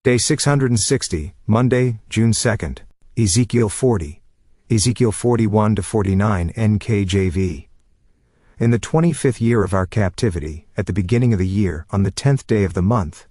Day 660, Monday, June 2nd. Ezekiel 40. Ezekiel 41-49 NKJV. In the 25th year of our captivity, at the beginning of the year, on the 10th day of the month,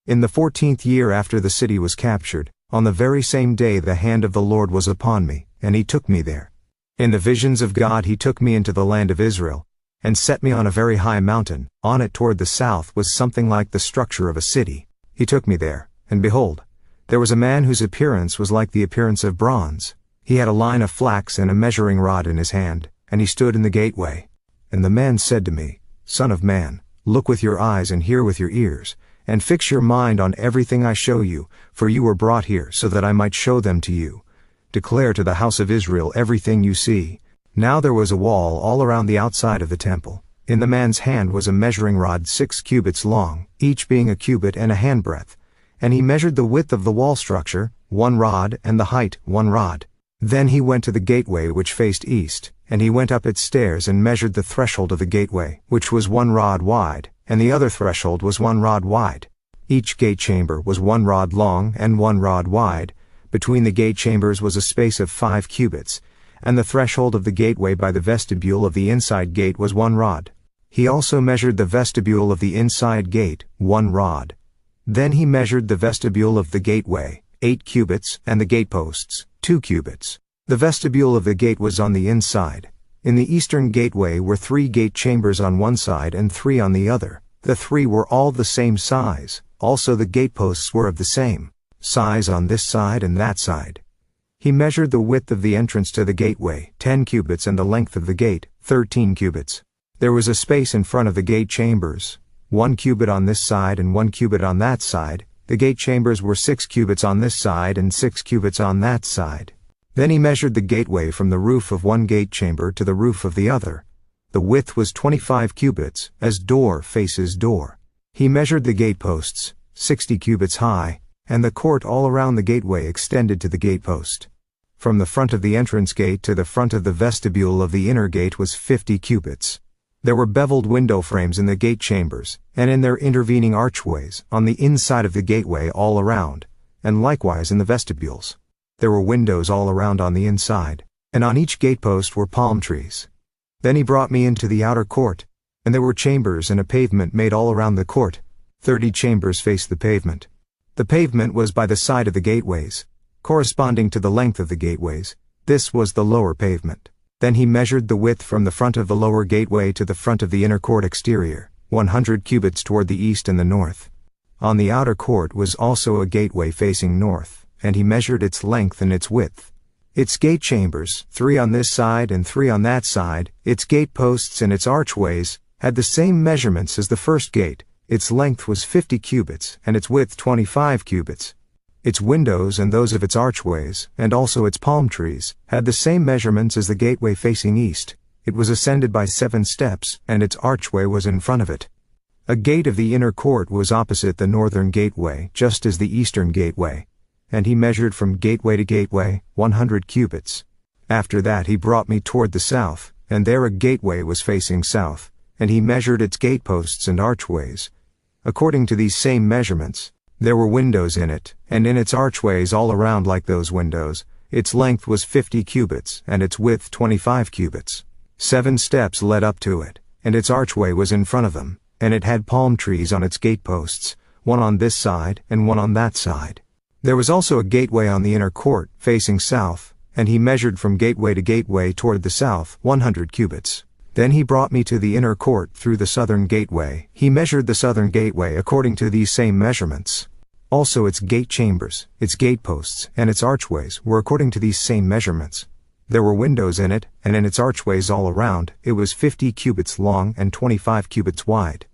in the 14th year after the city was captured, on the very same day the hand of the Lord was upon me, and he took me there. In the visions of God he took me into the land of Israel, and set me on a very high mountain. On it toward the south was something like the structure of a city. He took me there, and behold, there was a man whose appearance was like the appearance of bronze. He had a line of flax and a measuring rod in his hand, and he stood in the gateway. And the man said to me, Son of man, look with your eyes and hear with your ears, and fix your mind on everything I show you, for you were brought here so that I might show them to you. Declare to the house of Israel everything you see. Now there was a wall all around the outside of the temple. In the man's hand was a measuring rod 6 cubits long, each being a cubit and a handbreadth. And he measured the width of the wall structure, 1 rod, and the height, 1 rod. Then he went to the gateway which faced east, and he went up its stairs and measured the threshold of the gateway, which was 1 rod wide, and the other threshold was 1 rod wide. Each gate chamber was 1 rod long and 1 rod wide. Between the gate chambers was a space of 5 cubits, and the threshold of the gateway by the vestibule of the inside gate was 1 rod. He also measured the vestibule of the inside gate, 1 rod. Then he measured the vestibule of the gateway, 8 cubits, and the gateposts, 2 cubits. The vestibule of the gate was on the inside. In the eastern gateway were 3 gate chambers on one side and 3 on the other. The 3 were all the same size. Also the gateposts were of the same size on this side and that side. He measured the width of the entrance to the gateway, 10 cubits, and the length of the gate, 13 cubits. There was a space in front of the gate chambers, 1 cubit on this side and 1 cubit on that side. The gate chambers were 6 cubits on this side and 6 cubits on that side. Then he measured the gateway from the roof of one gate chamber to the roof of the other. The width was 25 cubits, as door faces door. He measured the gateposts, 60 cubits high, and the court all around the gateway extended to the gatepost. From the front of the entrance gate to the front of the vestibule of the inner gate was 50 cubits. There were beveled window frames in the gate chambers, and in their intervening archways, on the inside of the gateway all around, and likewise in the vestibules. There were windows all around on the inside, and on each gatepost were palm trees. Then he brought me into the outer court, and there were chambers and a pavement made all around the court. 30 chambers faced the pavement. The pavement was by the side of the gateways, corresponding to the length of the gateways. This was the lower pavement. Then he measured the width from the front of the lower gateway to the front of the inner court exterior, 100 cubits toward the east and the north. On the outer court was also a gateway facing north, and he measured its length and its width. Its gate chambers, 3 on this side and 3 on that side, its gateposts and its archways, had the same measurements as the first gate. Its length was 50 cubits, and its width 25 cubits. Its windows and those of its archways, and also its palm trees, had the same measurements as the gateway facing east. It was ascended by 7 steps, and its archway was in front of it. A gate of the inner court was opposite the northern gateway, just as the eastern gateway. And he measured from gateway to gateway, 100 cubits. After that he brought me toward the south, and there a gateway was facing south, and he measured its gateposts and archways. According to these same measurements, there were windows in it, and in its archways all around like those windows. Its length was 50 cubits, and its width 25 cubits. 7 steps led up to it, and its archway was in front of them, and it had palm trees on its gateposts, 1 on this side and 1 on that side. There was also a gateway on the inner court, facing south, and he measured from gateway to gateway toward the south, 100 cubits. Then he brought me to the inner court through the southern gateway. He measured the southern gateway according to these same measurements. Also its gate chambers, its gateposts, and its archways were according to these same measurements. There were windows in it, and in its archways all around. It was 50 cubits long and 25 cubits wide.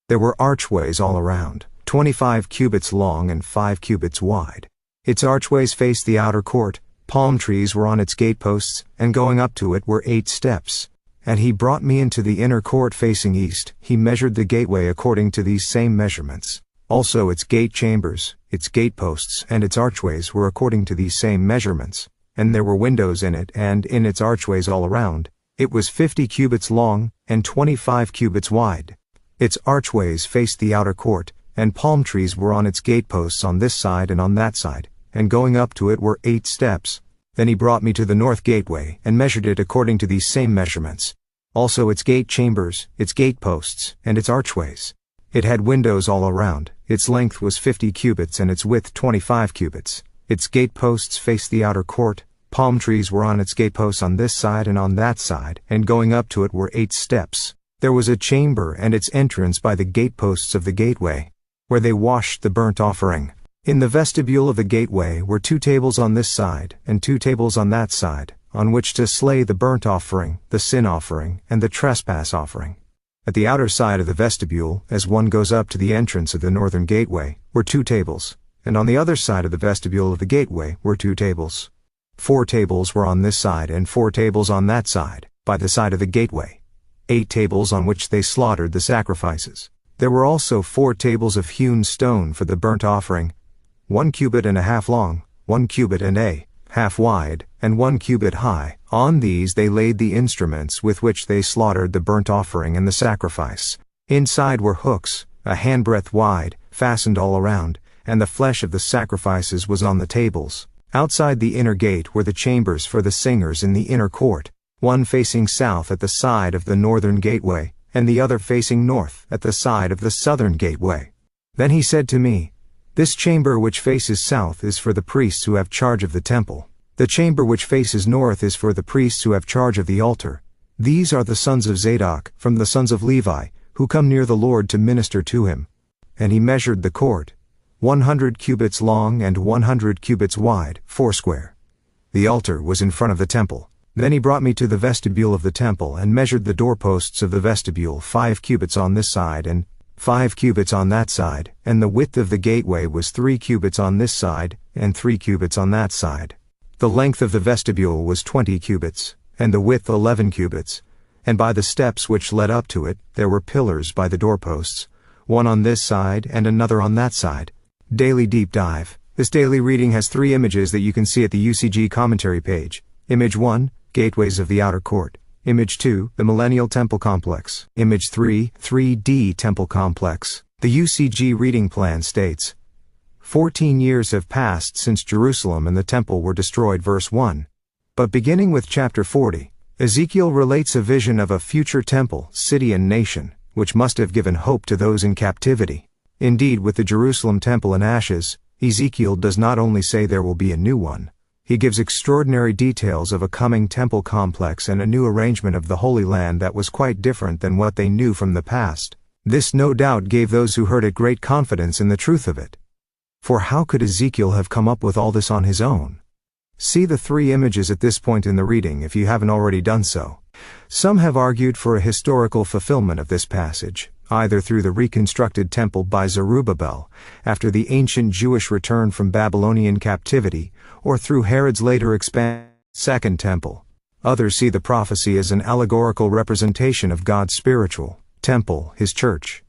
There were archways all around, 25 cubits long and 5 cubits wide. Its archways faced the outer court. Palm trees were on its gateposts, and going up to it were 8 steps. And he brought me into the inner court facing east. He measured the gateway according to these same measurements. Also its gate chambers, its gateposts, and its archways were according to these same measurements. And there were windows in it and in its archways all around. It was 50 cubits long and 25 cubits wide. Its archways faced the outer court, and palm trees were on its gateposts on this side and on that side, and going up to it were 8 steps. Then he brought me to the north gateway, and measured it according to these same measurements. Also its gate chambers, its gateposts, and its archways. It had windows all around. Its length was 50 cubits and its width 25 cubits. Its gateposts faced the outer court. Palm trees were on its gateposts on this side and on that side, and going up to it were 8 steps. There was a chamber and its entrance by the gateposts of the gateway, where they washed the burnt offering. In the vestibule of the gateway were 2 tables on this side, and 2 tables on that side, on which to slay the burnt offering, the sin offering, and the trespass offering. At the outer side of the vestibule, as one goes up to the entrance of the northern gateway, were 2 tables, and on the other side of the vestibule of the gateway were 2 tables. 4 tables were on this side and 4 tables on that side, by the side of the gateway. 8 tables on which they slaughtered the sacrifices. There were also 4 tables of hewn stone for the burnt offering, 1 cubit and a half long, 1 cubit and a half wide, and 1 cubit high. On these they laid the instruments with which they slaughtered the burnt offering and the sacrifice. Inside were hooks, a handbreadth wide, fastened all around, and the flesh of the sacrifices was on the tables. Outside the inner gate were the chambers for the singers in the inner court, one facing south at the side of the northern gateway, and the other facing north at the side of the southern gateway. Then he said to me, "This chamber which faces south is for the priests who have charge of the temple. The chamber which faces north is for the priests who have charge of the altar. These are the sons of Zadok, from the sons of Levi, who come near the Lord to minister to him." And he measured the court, 100 cubits long and 100 cubits wide, foursquare. The altar was in front of the temple. Then he brought me to the vestibule of the temple, and measured the doorposts of the vestibule 5 cubits on this side and 5 cubits on that side, and the width of the gateway was 3 cubits on this side, and 3 cubits on that side. The length of the vestibule was 20 cubits, and the width 11 cubits, and by the steps which led up to it, there were pillars by the doorposts, one on this side and another on that side. Daily Deep Dive. This daily reading has 3 images that you can see at the UCG commentary page. Image 1, Gateways of the Outer Court. Image 2, the Millennial Temple Complex. Image 3, 3D Temple Complex. The UCG reading plan states, 14 years have passed since Jerusalem and the temple were destroyed. Verse 1. But beginning with chapter 40, Ezekiel relates a vision of a future temple, city and nation, which must have given hope to those in captivity. Indeed, with the Jerusalem temple in ashes, Ezekiel does not only say there will be a new one, he gives extraordinary details of a coming temple complex and a new arrangement of the Holy Land that was quite different than what they knew from the past. This no doubt gave those who heard it great confidence in the truth of it. For how could Ezekiel have come up with all this on his own? See the 3 images at this point in the reading if you haven't already done so. Some have argued for a historical fulfillment of this passage, either through the reconstructed temple by Zerubbabel, after the ancient Jewish return from Babylonian captivity, or through Herod's later second temple. Others see the prophecy as an allegorical representation of God's spiritual temple, his church.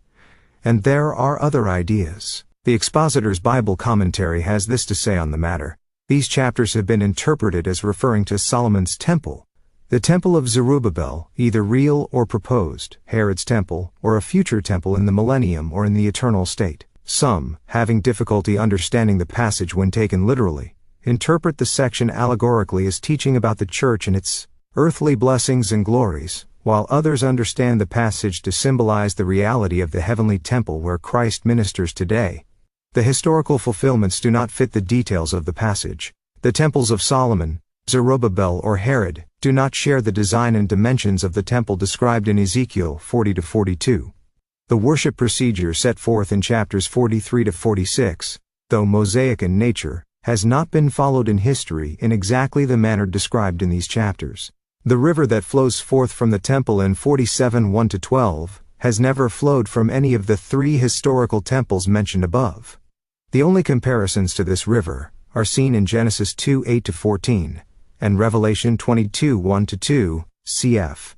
And there are other ideas. The Expositor's Bible Commentary has this to say on the matter. These chapters have been interpreted as referring to Solomon's temple, the temple of Zerubbabel, either real or proposed, Herod's temple, or a future temple in the millennium or in the eternal state. Some, having difficulty understanding the passage when taken literally, interpret the section allegorically as teaching about the church and its earthly blessings and glories, while others understand the passage to symbolize the reality of the heavenly temple where Christ ministers today. The historical fulfillments do not fit the details of the passage. The temples of Solomon, Zerubbabel or Herod, do not share the design and dimensions of the temple described in Ezekiel 40-42. The worship procedure set forth in chapters 43-46, though Mosaic in nature, has not been followed in history in exactly the manner described in these chapters. The river that flows forth from the temple in 47:1-12 has never flowed from any of the 3 historical temples mentioned above. The only comparisons to this river are seen in Genesis 2:8-14 and Revelation 22:1-2, cf.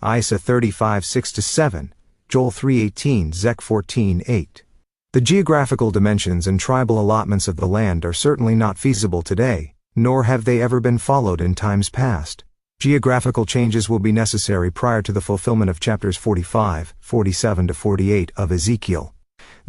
Isa 35:6-7, Joel 3:18, Zech 14:8. The geographical dimensions and tribal allotments of the land are certainly not feasible today, nor have they ever been followed in times past. Geographical changes will be necessary prior to the fulfillment of chapters 45, 47-48 of Ezekiel.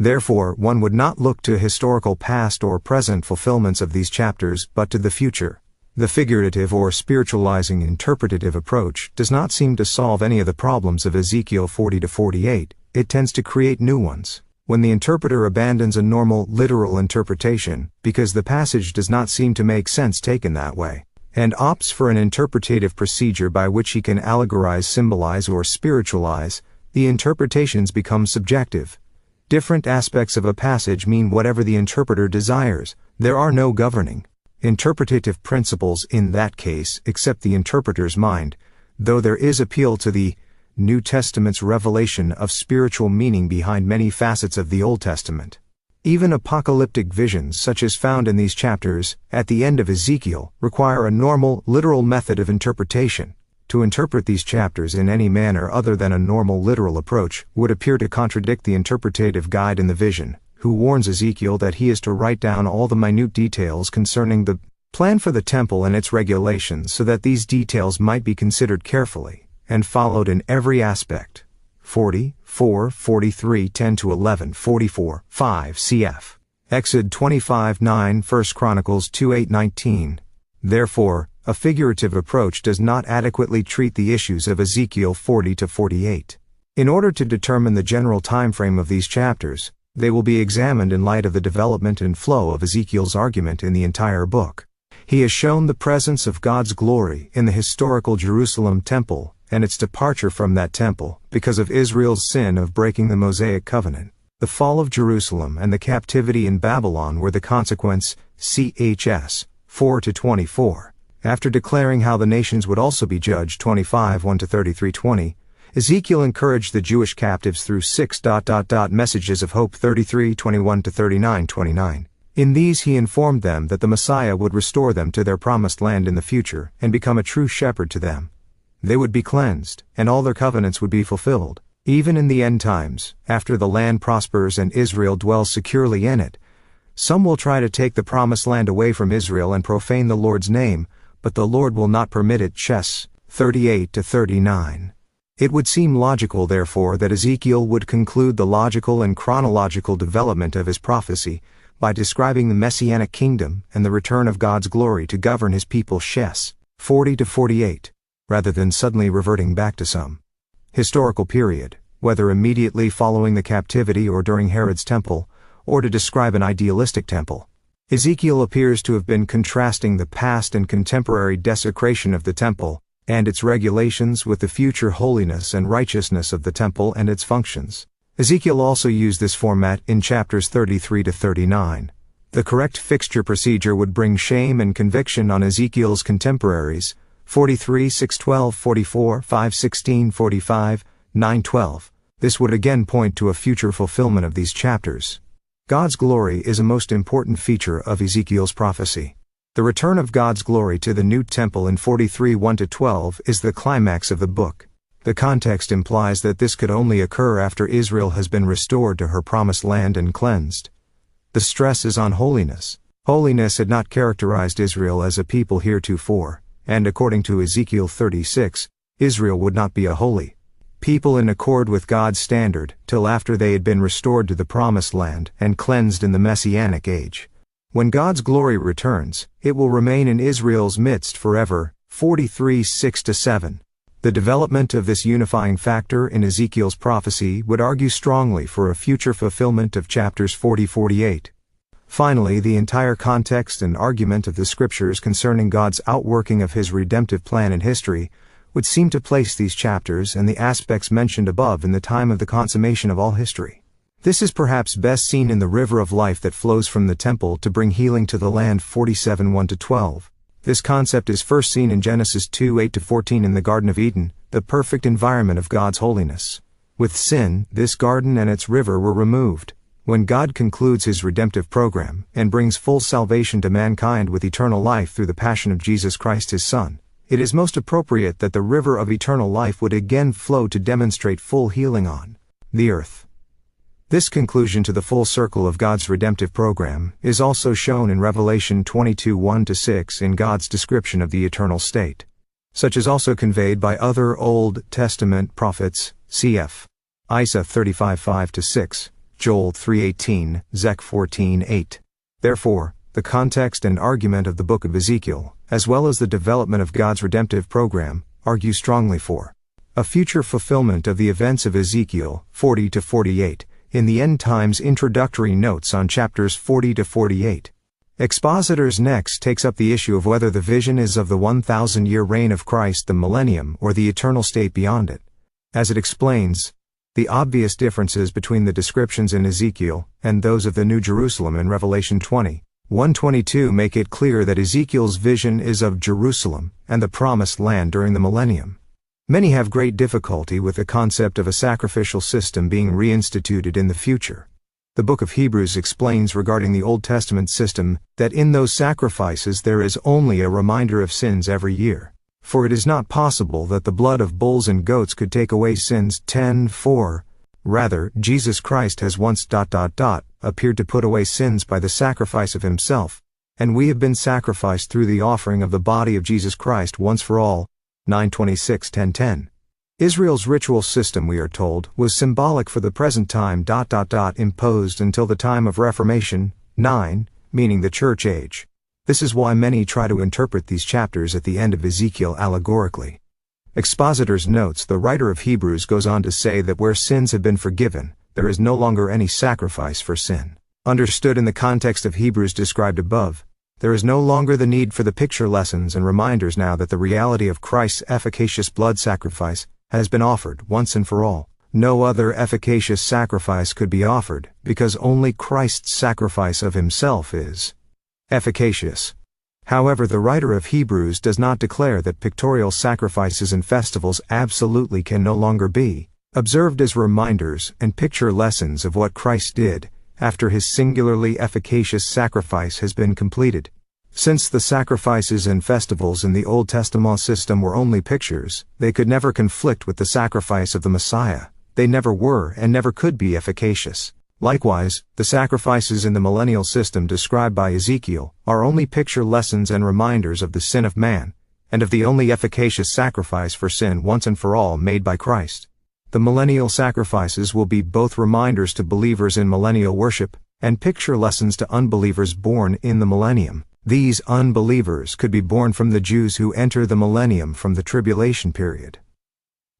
Therefore, one would not look to historical past or present fulfillments of these chapters, but to the future. The figurative or spiritualizing interpretative approach does not seem to solve any of the problems of Ezekiel 40 to 48, it tends to create new ones. When the interpreter abandons a normal, literal interpretation, because the passage does not seem to make sense taken that way, and opts for an interpretative procedure by which he can allegorize, symbolize, or spiritualize, the interpretations become subjective. Different aspects of a passage mean whatever the interpreter desires. There are no governing interpretative principles in that case except the interpreter's mind, though there is appeal to the New Testament's revelation of spiritual meaning behind many facets of the Old Testament. Even apocalyptic visions such as found in these chapters, at the end of Ezekiel, require a normal, literal method of interpretation. To interpret these chapters in any manner other than a normal literal approach would appear to contradict the interpretative guide in the vision, who warns Ezekiel that he is to write down all the minute details concerning the plan for the temple and its regulations so that these details might be considered carefully and followed in every aspect. 44, 43, 10-11, 44, 5 cf. Exod 25:9, 1 Chronicles 2:8-19. Therefore, a figurative approach does not adequately treat the issues of Ezekiel 40 to 48. In order to determine the general time frame of these chapters, they will be examined in light of the development and flow of Ezekiel's argument in the entire book. He has shown the presence of God's glory in the historical Jerusalem temple and its departure from that temple because of Israel's sin of breaking the Mosaic covenant. The fall of Jerusalem and the captivity in Babylon were the consequence. Chs. 4-24. After declaring how the nations would also be judged 25:1-33:20, Ezekiel encouraged the Jewish captives through 6 messages of hope 33:21-39:29. In these he informed them that the Messiah would restore them to their promised land in the future and become a true shepherd to them. They would be cleansed, and all their covenants would be fulfilled. Even in the end times, after the land prospers and Israel dwells securely in it, some will try to take the promised land away from Israel and profane the Lord's name, but the Lord will not permit it. Ches. 38-39. It would seem logical, therefore, that Ezekiel would conclude the logical and chronological development of his prophecy by describing the Messianic kingdom and the return of God's glory to govern his people. Ches. 40-48, rather than suddenly reverting back to some historical period, whether immediately following the captivity or during Herod's temple, or to describe an idealistic temple. Ezekiel appears to have been contrasting the past and contemporary desecration of the temple and its regulations with the future holiness and righteousness of the temple and its functions. Ezekiel also used this format in chapters 33-39. The correct fixture procedure would bring shame and conviction on Ezekiel's contemporaries, 43, 6:12, 44, 5:16, 45, 9:12. This would again point to a future fulfillment of these chapters. God's glory is a most important feature of Ezekiel's prophecy. The return of God's glory to the new temple in 43:1-12 is the climax of the book. The context implies that this could only occur after Israel has been restored to her promised land and cleansed. The stress is on holiness. Holiness had not characterized Israel as a people heretofore, and according to Ezekiel 36, Israel would not be a holy people in accord with God's standard till after they had been restored to the promised land and cleansed in the Messianic age. When God's glory returns, it will remain in Israel's midst forever. 43:6-7. The development of this unifying factor in Ezekiel's prophecy would argue strongly for a future fulfillment of chapters 40-48. Finally, the entire context and argument of the scriptures concerning God's outworking of his redemptive plan in history would seem to place these chapters and the aspects mentioned above in the time of the consummation of all history. This is perhaps best seen in the river of life that flows from the temple to bring healing to the land 47:1-12. This concept is first seen in Genesis 2:8-14 in the Garden of Eden, the perfect environment of God's holiness. With sin, this garden and its river were removed. When God concludes his redemptive program and brings full salvation to mankind with eternal life through the passion of Jesus Christ his Son, it is most appropriate that the river of eternal life would again flow to demonstrate full healing on the earth. This conclusion to the full circle of God's redemptive program is also shown in Revelation 22:1-6 in God's description of the eternal state. Such is also conveyed by other Old Testament prophets, cf. Isa 35:5-6, Joel 3:18, Zech 14:8. Therefore, the context and argument of the book of Ezekiel, as well as the development of God's redemptive program, argue strongly for a future fulfillment of the events of Ezekiel 40-48 in the End Times introductory notes on chapters 40-48. Expositors next takes up the issue of whether the vision is of the 1,000-year reign of Christ, the millennium, or the eternal state beyond it. As it explains, the obvious differences between the descriptions in Ezekiel and those of the New Jerusalem in Revelation 20:1-22 make it clear that Ezekiel's vision is of Jerusalem and the promised land during the millennium. Many have great difficulty with the concept of a sacrificial system being reinstituted in the future. The book of Hebrews explains regarding the Old Testament system that in those sacrifices there is only a reminder of sins every year. For it is not possible that the blood of bulls and goats could take away sins. 10:4. Rather, Jesus Christ has once appeared to put away sins by the sacrifice of himself, and we have been sacrificed through the offering of the body of Jesus Christ once for all. 9:26-10:10. Israel's ritual system, we are told, was symbolic for the present time. Imposed until the time of Reformation. 9, meaning the church age. This is why many try to interpret these chapters at the end of Ezekiel allegorically. Expositors notes the writer of Hebrews goes on to say that where sins have been forgiven, there is no longer any sacrifice for sin. Understood in the context of Hebrews described above, there is no longer the need for the picture lessons and reminders now that the reality of Christ's efficacious blood sacrifice has been offered once and for all. No other efficacious sacrifice could be offered, because only Christ's sacrifice of himself is efficacious. However, the writer of Hebrews does not declare that pictorial sacrifices and festivals absolutely can no longer be observed as reminders and picture lessons of what Christ did after his singularly efficacious sacrifice has been completed. Since the sacrifices and festivals in the Old Testament system were only pictures, they could never conflict with the sacrifice of the Messiah. They never were and never could be efficacious. Likewise, the sacrifices in the millennial system described by Ezekiel are only picture lessons and reminders of the sin of man, and of the only efficacious sacrifice for sin once and for all made by Christ. The millennial sacrifices will be both reminders to believers in millennial worship, and picture lessons to unbelievers born in the millennium. These unbelievers could be born from the Jews who enter the millennium from the tribulation period.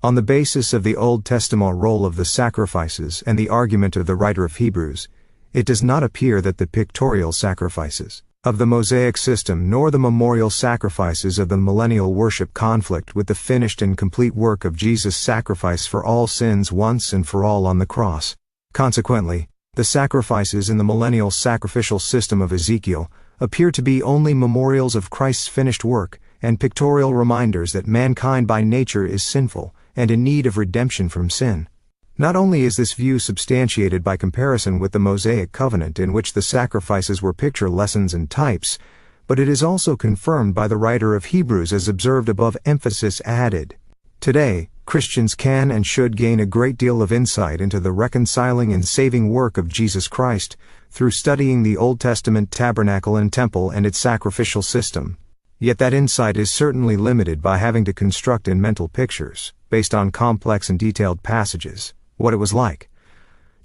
On the basis of the Old Testament role of the sacrifices and the argument of the writer of Hebrews, it does not appear that the pictorial sacrifices of the Mosaic system nor the memorial sacrifices of the millennial worship conflict with the finished and complete work of Jesus' sacrifice for all sins once and for all on the cross. Consequently, the sacrifices in the millennial sacrificial system of Ezekiel appear to be only memorials of Christ's finished work and pictorial reminders that mankind by nature is sinful and in need of redemption from sin. Not only is this view substantiated by comparison with the Mosaic covenant in which the sacrifices were picture lessons and types, but it is also confirmed by the writer of Hebrews as observed above, emphasis added. Today, Christians can and should gain a great deal of insight into the reconciling and saving work of Jesus Christ through studying the Old Testament tabernacle and temple and its sacrificial system. Yet that insight is certainly limited by having to construct in mental pictures, based on complex and detailed passages, what it was like.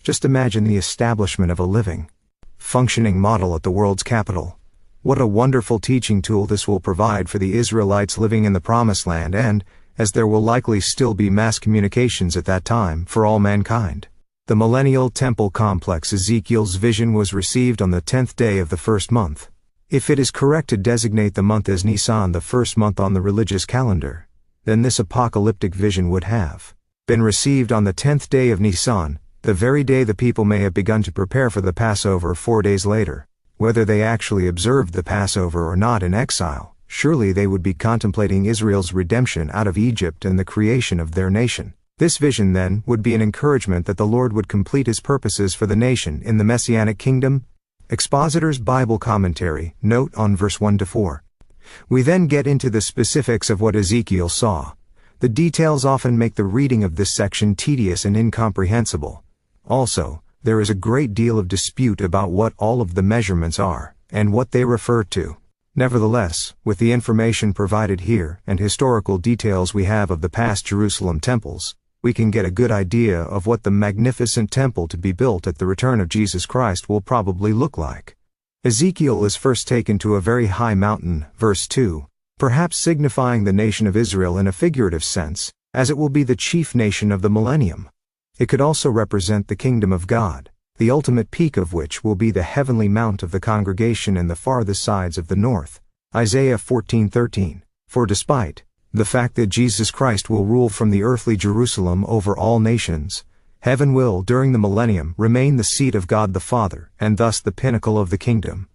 Just imagine the establishment of a living, functioning model at the world's capital. What a wonderful teaching tool this will provide for the Israelites living in the Promised Land and, as there will likely still be mass communications at that time, for all mankind. The millennial temple complex. Ezekiel's vision was received on the 10th day of the first month. If it is correct to designate the month as Nisan, the first month on the religious calendar, then this apocalyptic vision would have been received on the 10th day of Nisan, the very day the people may have begun to prepare for the Passover 4 days later. Whether they actually observed the Passover or not in exile, surely they would be contemplating Israel's redemption out of Egypt and the creation of their nation. This vision, then, would be an encouragement that the Lord would complete his purposes for the nation in the Messianic kingdom. Expositor's Bible Commentary, note on verse 1-4. We then get into the specifics of what Ezekiel saw. The details often make the reading of this section tedious and incomprehensible. Also, there is a great deal of dispute about what all of the measurements are, and what they refer to. Nevertheless, with the information provided here and historical details we have of the past Jerusalem temples, we can get a good idea of what the magnificent temple to be built at the return of Jesus Christ will probably look like. Ezekiel is first taken to a very high mountain, verse 2, perhaps signifying the nation of Israel in a figurative sense, as it will be the chief nation of the millennium. It could also represent the kingdom of God, the ultimate peak of which will be the heavenly mount of the congregation in the farthest sides of the north. Isaiah 14:13. For despite the fact that Jesus Christ will rule from the earthly Jerusalem over all nations, heaven will, during the millennium, remain the seat of God the Father, and thus the pinnacle of the kingdom.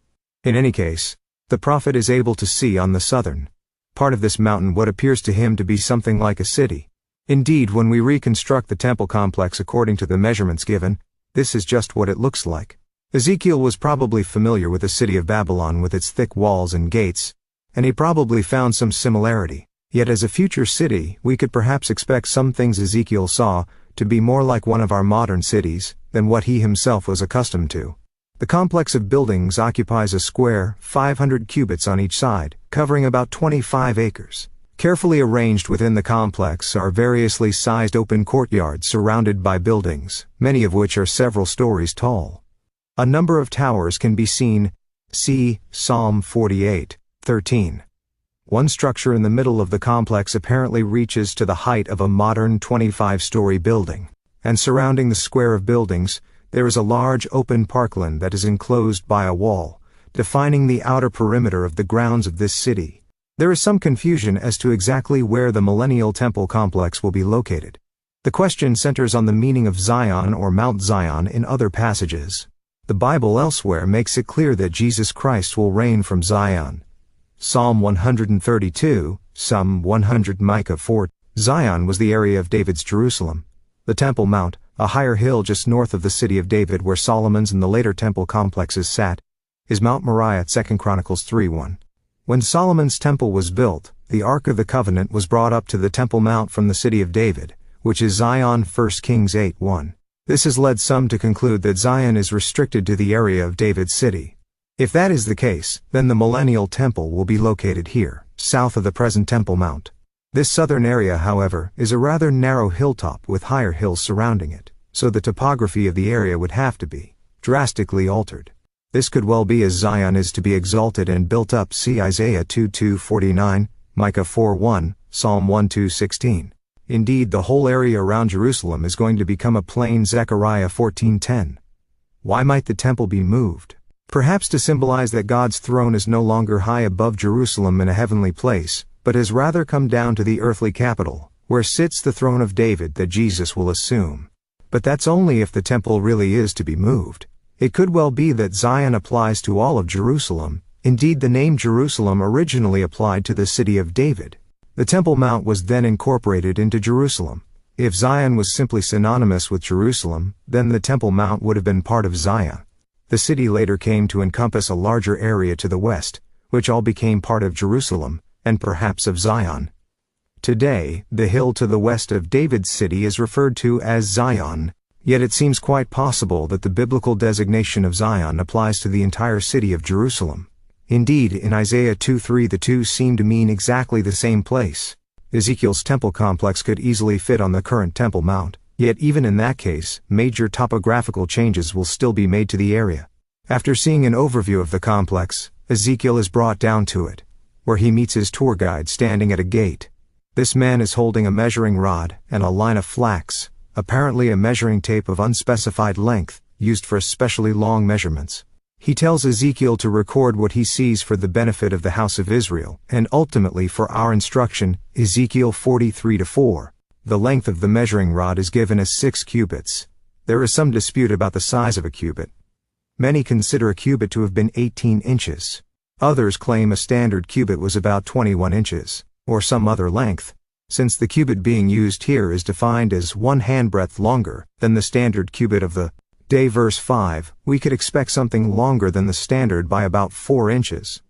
In any case, the prophet is able to see on the southern part of this mountain what appears to him to be something like a city. Indeed, when we reconstruct the temple complex according to the measurements given, this is just what it looks like. Ezekiel was probably familiar with the city of Babylon with its thick walls and gates, and he probably found some similarity. Yet as a future city, we could perhaps expect some things Ezekiel saw to be more like one of our modern cities than what he himself was accustomed to. The complex of buildings occupies a square, 500 cubits on each side, covering about 25 acres. Carefully arranged within the complex are variously sized open courtyards surrounded by buildings, many of which are several stories tall. A number of towers can be seen, see Psalm 48:13. One structure in the middle of the complex apparently reaches to the height of a modern 25-story building, and surrounding the square of buildings, there is a large open parkland that is enclosed by a wall, defining the outer perimeter of the grounds of this city. There is some confusion as to exactly where the millennial temple complex will be located. The question centers on the meaning of Zion or Mount Zion in other passages. The Bible elsewhere makes it clear that Jesus Christ will reign from Zion. Psalm 132, Psalm 100, Micah 4. Zion was the area of David's Jerusalem. The Temple Mount, a higher hill just north of the city of David where Solomon's and the later temple complexes sat, is Mount Moriah, 2 Chronicles 3:1. When Solomon's temple was built, the Ark of the Covenant was brought up to the Temple Mount from the city of David, which is Zion, 1 Kings 8:1. This has led some to conclude that Zion is restricted to the area of David's city. If that is the case, then the millennial temple will be located here, south of the present Temple Mount. This southern area, however, is a rather narrow hilltop with higher hills surrounding it, so the topography of the area would have to be drastically altered. This could well be as Zion is to be exalted and built up, see Isaiah 2:2-49, Micah 4:1, Psalm 1:2-16. Indeed, the whole area around Jerusalem is going to become a plain, Zechariah 14:10. Why might the temple be moved? Perhaps to symbolize that God's throne is no longer high above Jerusalem in a heavenly place, but has rather come down to the earthly capital, where sits the throne of David that Jesus will assume. But that's only if the temple really is to be moved. It could well be that Zion applies to all of Jerusalem. Indeed, the name Jerusalem originally applied to the city of David. The Temple Mount was then incorporated into Jerusalem. If Zion was simply synonymous with Jerusalem, then the Temple Mount would have been part of Zion. The city later came to encompass a larger area to the west, which all became part of Jerusalem, and perhaps of Zion. Today, the hill to the west of David's city is referred to as Zion, yet it seems quite possible that the biblical designation of Zion applies to the entire city of Jerusalem. Indeed, in Isaiah 2:3 the two seem to mean exactly the same place. Ezekiel's temple complex could easily fit on the current Temple Mount, yet even in that case, major topographical changes will still be made to the area. After seeing an overview of the complex, Ezekiel is brought down to it, where he meets his tour guide standing at a gate. This man is holding a measuring rod and a line of flax, apparently a measuring tape of unspecified length, used for especially long measurements. He tells Ezekiel to record what he sees for the benefit of the house of Israel, and ultimately for our instruction, Ezekiel 43:4. The length of the measuring rod is given as 6 cubits. There is some dispute about the size of a cubit. Many consider a cubit to have been 18 inches. Others claim a standard cubit was about 21 inches, or some other length. Since the cubit being used here is defined as 1 handbreadth longer than the standard cubit of the day, verse 5, we could expect something longer than the standard by about 4 inches.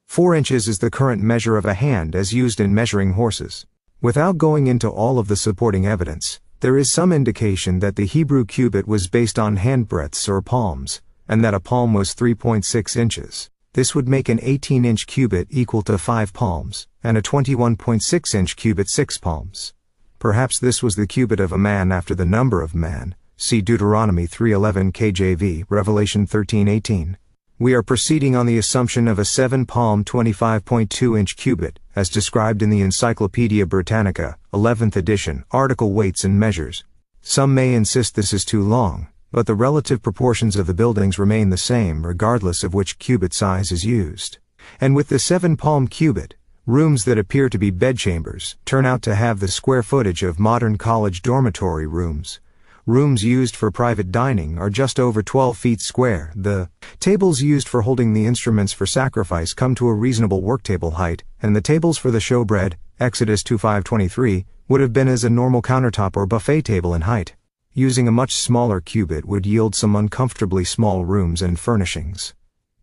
4 inches is the current measure of a hand as used in measuring horses. Without going into all of the supporting evidence, there is some indication that the Hebrew cubit was based on handbreadths or palms, and that a palm was 3.6 inches. This would make an 18-inch cubit equal to 5 palms, and a 21.6-inch cubit 6 palms. Perhaps this was the cubit of a man after the number of man. See Deuteronomy 3:11 KJV, Revelation 13:18. We are proceeding on the assumption of a 7-palm 25.2-inch cubit, as described in the Encyclopedia Britannica, 11th edition, article Weights and Measures. Some may insist this is too long, but the relative proportions of the buildings remain the same regardless of which cubit size is used. And with the 7-palm cubit, rooms that appear to be bedchambers turn out to have the square footage of modern college dormitory rooms. Rooms used for private dining are just over 12 feet square. The tables used for holding the instruments for sacrifice come to a reasonable worktable height, and the tables for the showbread, Exodus 2:5-23, would have been as a normal countertop or buffet table in height. Using a much smaller cubit would yield some uncomfortably small rooms and furnishings.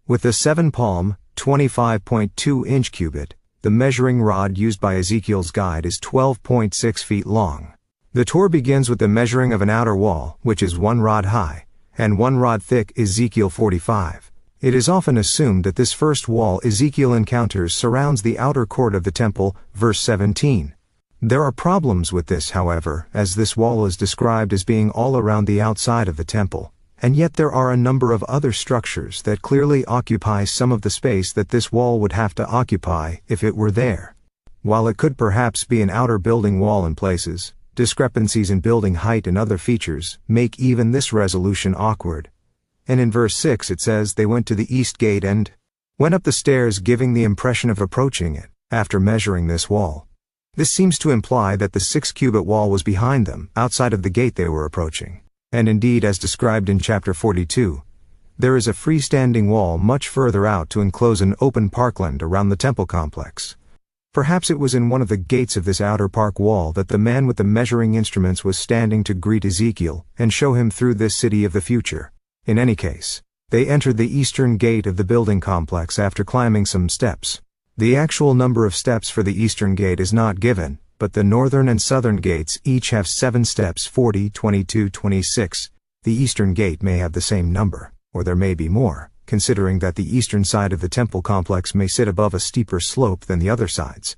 With the 7-palm, 25.2-inch cubit, the measuring rod used by Ezekiel's guide is 12.6 feet long. The tour begins with the measuring of an outer wall, which is 1 rod high, and 1 rod thick, Ezekiel 45. It is often assumed that this first wall Ezekiel encounters surrounds the outer court of the temple, verse 17. There are problems with this, however, as this wall is described as being all around the outside of the temple, and yet there are a number of other structures that clearly occupy some of the space that this wall would have to occupy if it were there. While it could perhaps be an outer building wall in places, discrepancies in building height and other features make even this resolution awkward. And in verse 6 it says they went to the east gate and went up the stairs, giving the impression of approaching it, after measuring this wall. This seems to imply that the 6-cubit wall was behind them, outside of the gate they were approaching. And indeed, as described in chapter 42, there is a freestanding wall much further out to enclose an open parkland around the temple complex. Perhaps it was in one of the gates of this outer park wall that the man with the measuring instruments was standing to greet Ezekiel and show him through this city of the future. In any case, they entered the eastern gate of the building complex after climbing some steps. The actual number of steps for the eastern gate is not given, but the northern and southern gates each have 7 steps, 40, 22, 26. The eastern gate may have the same number, or there may be more, considering that the eastern side of the temple complex may sit above a steeper slope than the other sides.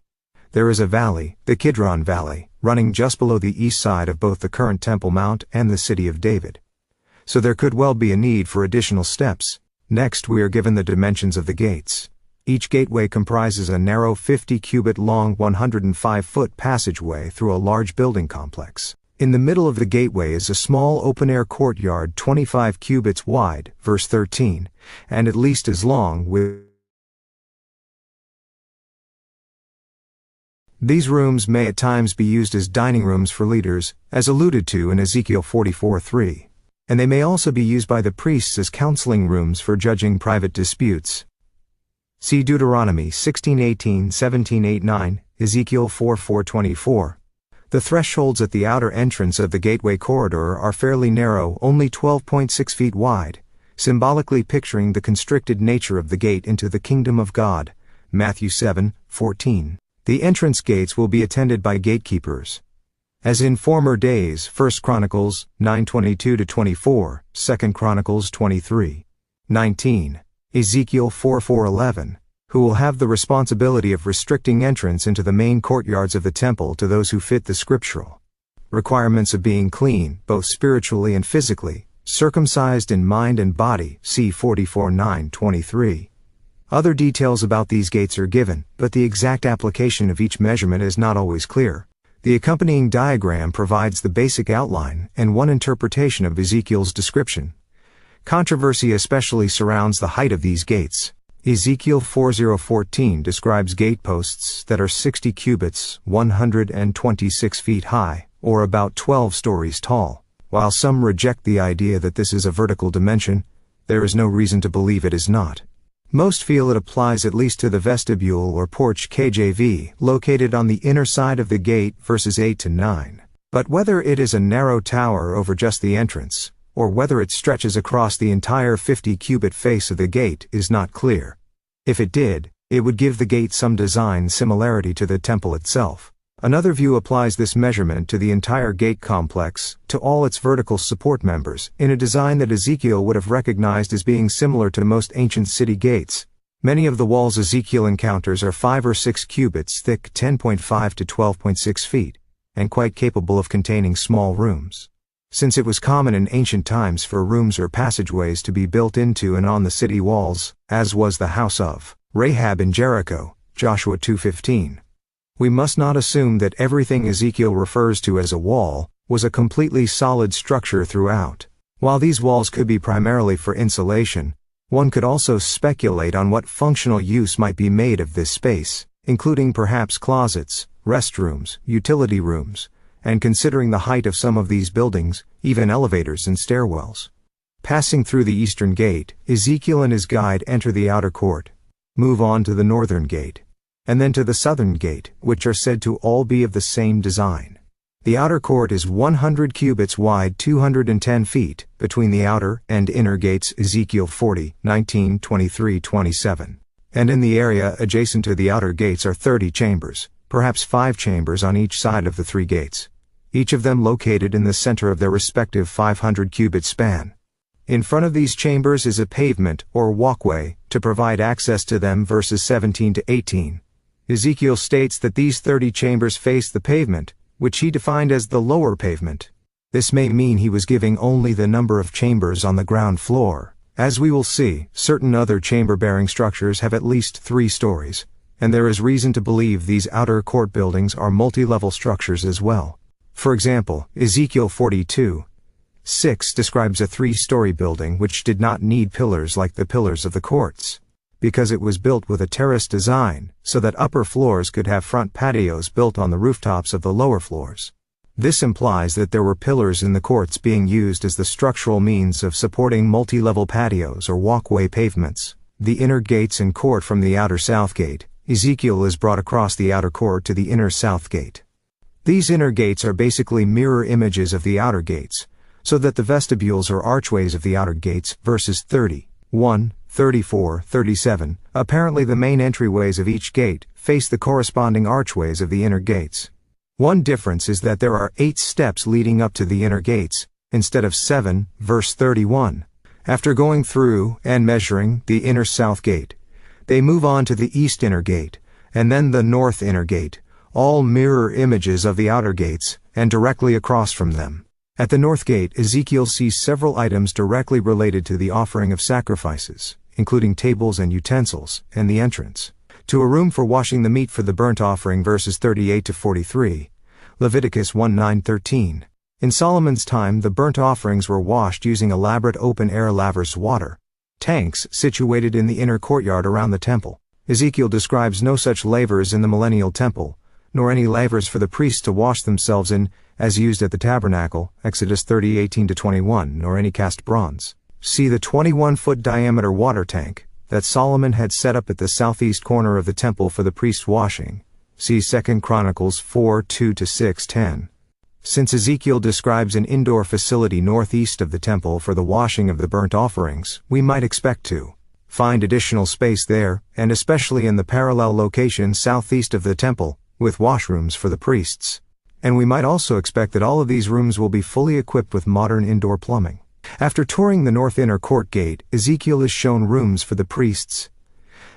There is a valley, the Kidron Valley, running just below the east side of both the current Temple Mount and the City of David. So there could well be a need for additional steps. Next we are given the dimensions of the gates. Each gateway comprises a narrow 50-cubit long 105-foot passageway through a large building complex. In the middle of the gateway is a small open-air courtyard 25 cubits wide, verse 13, and at least as long with. These rooms may at times be used as dining rooms for leaders, as alluded to in Ezekiel 44:3, and they may also be used by the priests as counseling rooms for judging private disputes. See Deuteronomy 16:18, 17:8-9, Ezekiel 4:4-24. The thresholds at the outer entrance of the gateway corridor are fairly narrow, only 12.6 feet wide, symbolically picturing the constricted nature of the gate into the kingdom of God, Matthew 7:14. The entrance gates will be attended by gatekeepers. As in former days, 1 Chronicles 9:22-24, 2 Chronicles 23:19, Ezekiel 4:11, who will have the responsibility of restricting entrance into the main courtyards of the temple to those who fit the scriptural requirements of being clean, both spiritually and physically, circumcised in mind and body, see 44:9-23. Other details about these gates are given, but the exact application of each measurement is not always clear. The accompanying diagram provides the basic outline and one interpretation of Ezekiel's description. Controversy especially surrounds the height of these gates. Ezekiel 4:14 describes gateposts that are 60 cubits, 126 feet high, or about 12 stories tall. While some reject the idea that this is a vertical dimension, there is no reason to believe it is not. Most feel it applies at least to the vestibule or porch KJV, located on the inner side of the gate, verses 8-9. But whether it is a narrow tower over just the entrance, or whether it stretches across the entire 50-cubit face of the gate is not clear. If it did, it would give the gate some design similarity to the temple itself. Another view applies this measurement to the entire gate complex, to all its vertical support members, in a design that Ezekiel would have recognized as being similar to most ancient city gates. Many of the walls Ezekiel encounters are 5 or 6 cubits thick, 10.5 to 12.6 feet. and quite capable of containing small rooms. Since it was common in ancient times for rooms or passageways to be built into and on the city walls, as was the house of Rahab in Jericho, Joshua 2:15. We must not assume that everything Ezekiel refers to as a wall was a completely solid structure throughout. While these walls could be primarily for insulation, one could also speculate on what functional use might be made of this space, including perhaps closets, restrooms, utility rooms, and considering the height of some of these buildings, even elevators and stairwells. Passing through the eastern gate, Ezekiel and his guide enter the outer court, move on to the northern gate, and then to the southern gate, which are said to all be of the same design. The outer court is 100 cubits wide, 210 feet, between the outer and inner gates, Ezekiel 40:19, 23, 27. And in the area adjacent to the outer gates are 30 chambers, perhaps 5 chambers on each side of the 3 gates, each of them located in the center of their respective 500-cubit span. In front of these chambers is a pavement or walkway to provide access to them, verses 17 to 18. Ezekiel states that these 30 chambers face the pavement, which he defined as the lower pavement. This may mean he was giving only the number of chambers on the ground floor. As we will see, certain other chamber-bearing structures have at least 3 stories, and there is reason to believe these outer court buildings are multi-level structures as well. For example, Ezekiel 42:6 describes a 3-story building which did not need pillars like the pillars of the courts, because it was built with a terrace design so that upper floors could have front patios built on the rooftops of the lower floors. This implies that there were pillars in the courts being used as the structural means of supporting multi-level patios or walkway pavements. The inner gates and court from the outer south gate, Ezekiel is brought across the outer court to the inner south gate. These inner gates are basically mirror images of the outer gates, so that the vestibules or archways of the outer gates, verses 31, 34, 37, apparently the main entryways of each gate, face the corresponding archways of the inner gates. One difference is that there are 8 steps leading up to the inner gates, instead of 7, verse 31. After going through and measuring the inner south gate, they move on to the east inner gate, and then the north inner gate, all mirror images of the outer gates, and directly across from them. At the north gate, Ezekiel sees several items directly related to the offering of sacrifices, including tables and utensils, and the entrance to a room for washing the meat for the burnt offering, verses 38 to 43, Leviticus 1:9-13. In Solomon's time, the burnt offerings were washed using elaborate open-air lavers water tanks situated in the inner courtyard around the temple. Ezekiel describes no such lavers in the millennial temple, nor any lavers for the priests to wash themselves in, as used at the tabernacle, Exodus 30:18-21, nor any cast bronze. See the 21-foot diameter water tank that Solomon had set up at the southeast corner of the temple for the priest's washing. See 2 Chronicles 4:2-6-10. Since Ezekiel describes an indoor facility northeast of the temple for the washing of the burnt offerings, we might expect to find additional space there, and especially in the parallel location southeast of the temple, with washrooms for the priests. And we might also expect that all of these rooms will be fully equipped with modern indoor plumbing. After touring the north inner court gate, Ezekiel is shown rooms for the priests,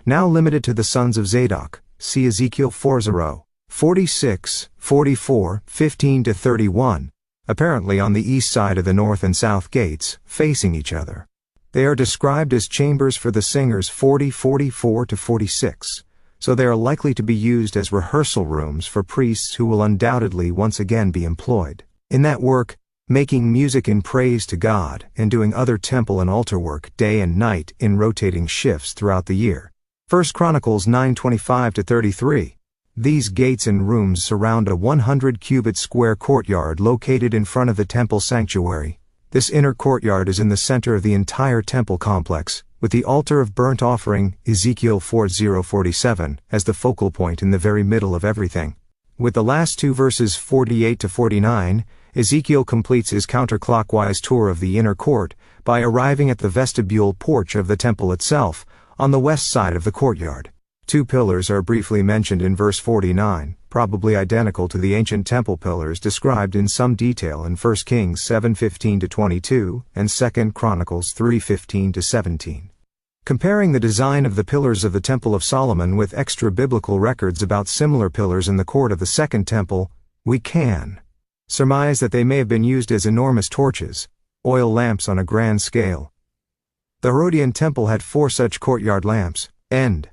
now limited to the sons of Zadok. See Ezekiel 4:0. 46, 44, 15-31, apparently on the east side of the north and south gates, facing each other. They are described as chambers for the singers, 40, 44-46, so they are likely to be used as rehearsal rooms for priests who will undoubtedly once again be employed in that work, making music in praise to God and doing other temple and altar work day and night in rotating shifts throughout the year. 1 Chronicles 9:25-33. These gates and rooms surround a 100-cubit square courtyard located in front of the temple sanctuary. This inner courtyard is in the center of the entire temple complex, with the altar of burnt offering, Ezekiel 4:47, as the focal point in the very middle of everything. With the last 2 verses 48-49, Ezekiel completes his counterclockwise tour of the inner court by arriving at the vestibule porch of the temple itself, on the west side of the courtyard. 2 pillars are briefly mentioned in verse 49, probably identical to the ancient temple pillars described in some detail in 1 Kings 7:15-22 and 2 Chronicles 3:15-17. Comparing the design of the pillars of the Temple of Solomon with extra-biblical records about similar pillars in the court of the Second Temple, We can surmise that they may have been used as enormous torches, oil lamps on a grand scale. The Herodian temple had 4 such courtyard lamps. End.